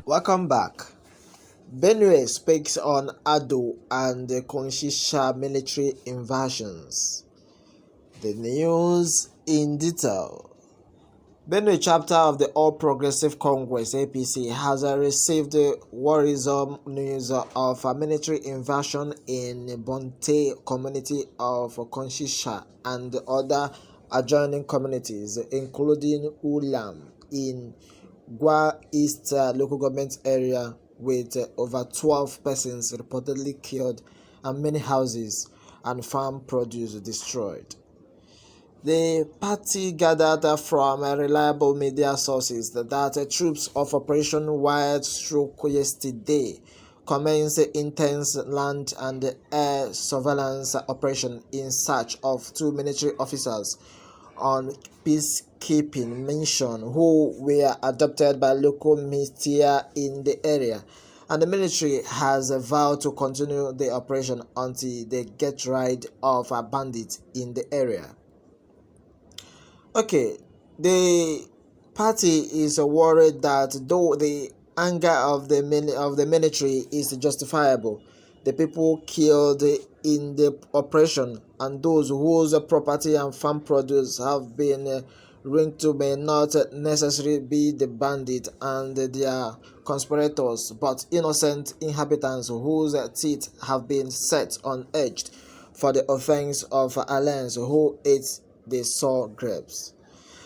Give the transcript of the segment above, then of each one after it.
Welcome back. BENUE speaks on Ado and the Kanshisha military invasions. The news in detail. BENUE chapter of the All Progressive Congress (APC) has received worrisome news of a military invasion in Bonte community of Kanshisha and other adjoining communities, including Ulam in Gwa East local government area, with over 12 persons reportedly killed and many houses and farm produce destroyed. The party gathered from reliable media sources that troops of Operation Wild Stroke yesterday commenced intense land and air surveillance operation in search of two military officers on peacekeeping mission who were adopted by local militia in the area, and the military has vowed to continue the operation until they get rid of bandits in the area. Okay, the party is worried that though the anger of the military is justifiable, the people killed in the operation and those whose property and farm produce have been linked to may not necessarily be the bandit and their conspirators, but innocent inhabitants whose teeth have been set on edge for the offense of alliance who ate the sour grapes.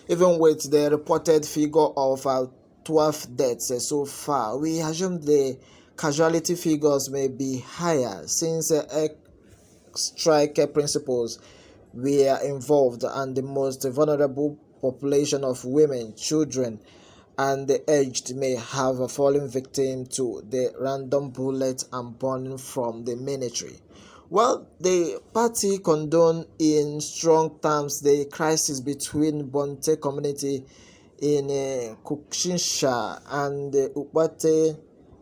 Even with the reported figure of 12 deaths so far, we assume the casualty figures may be higher since strike principles were involved and the most vulnerable population of women, children, and the aged may have fallen victim to the random bullet and burning from the military. Well, the party condoned in strong terms the crisis between Bonte community in Kanshisha and the Upate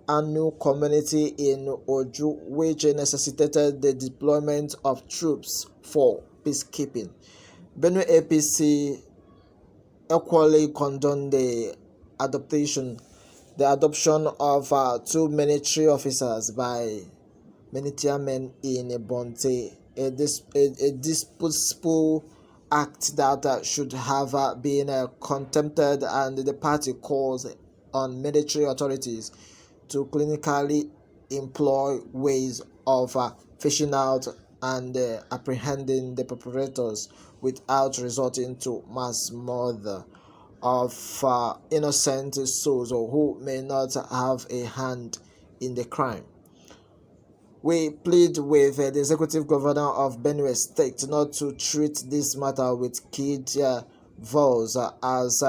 Anu community in Oju, which necessitated the deployment of troops for peacekeeping. BENUE APC equally condoned the adoption of two military officers by militia men in Bonte, a disputable act that should have been contempted, and the party calls on military authorities to clinically employ ways of fishing out and apprehending the perpetrators without resorting to mass murder of innocent souls or who may not have a hand in the crime. We plead with the executive governor of BENUE State not to treat this matter with kid vows, as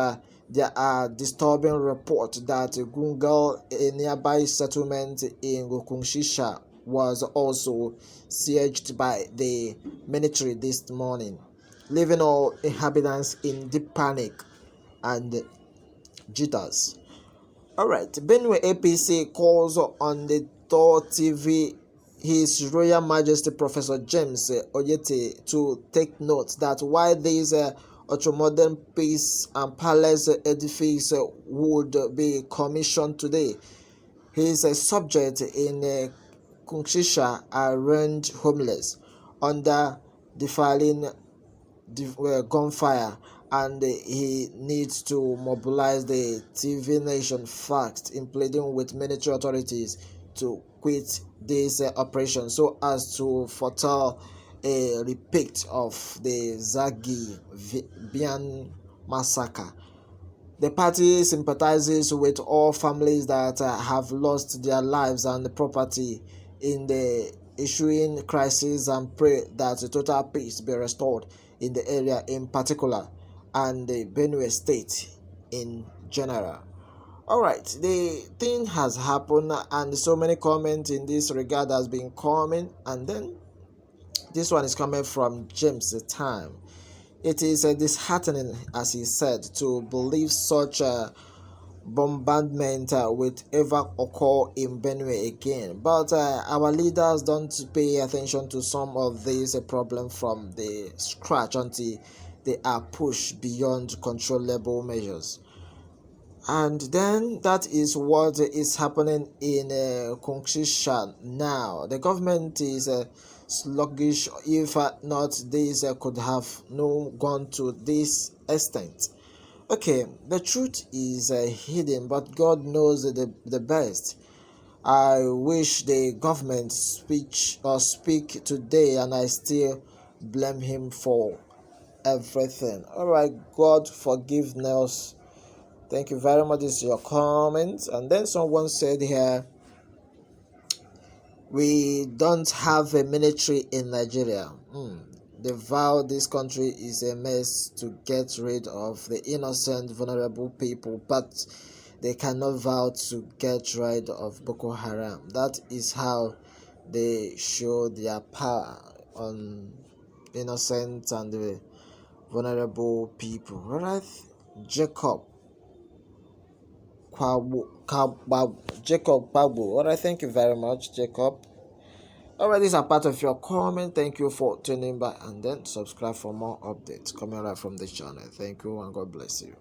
there are disturbing reports that Gungal, a nearby settlement in Kanshisha, was also sieged by the military this morning, leaving all inhabitants in deep panic and jitters. Alright, BENUE APC calls on the Tor TV His Royal Majesty Professor James Oyete to take note that while these ultramodern peace and palace edifice would be commissioned today, his subjects in Kanshisha are rendered homeless under defiling gunfire, and he needs to mobilize the TV nation fast in pleading with military authorities to quit this operation so as to foretell a repeat of the Zagi Bian massacre. The party sympathizes with all families that have lost their lives and property in the ensuing crisis and pray that total peace be restored in the area in particular and the BENUE state in general. Alright, the thing has happened and so many comments in this regard has been coming, and then this one is coming from James the Time. It is disheartening, as he said, to believe such a bombardment will ever occur in BENUE again. But our leaders don't pay attention to some of these problems from the scratch until they are pushed beyond controllable measures. And then that is what is happening in Kanshisha now. The government is sluggish. If not, this could have no gone to this extent. Okay, the truth is hidden, but God knows the best. I wish the government speak today, and I still blame him for everything. All right, God forgiveness. Thank you very much. This is your comment. And then someone said here, we don't have a military in Nigeria. They vow this country is a mess to get rid of the innocent, vulnerable people, but they cannot vow to get rid of Boko Haram. That is how they show their power on innocent and the vulnerable people. Alright, Jacob Pagbo. Alright, thank you very much, Jacob. Alright, these are part of your comment. Thank you for tuning by, and then subscribe for more updates coming right from this channel. Thank you and God bless you.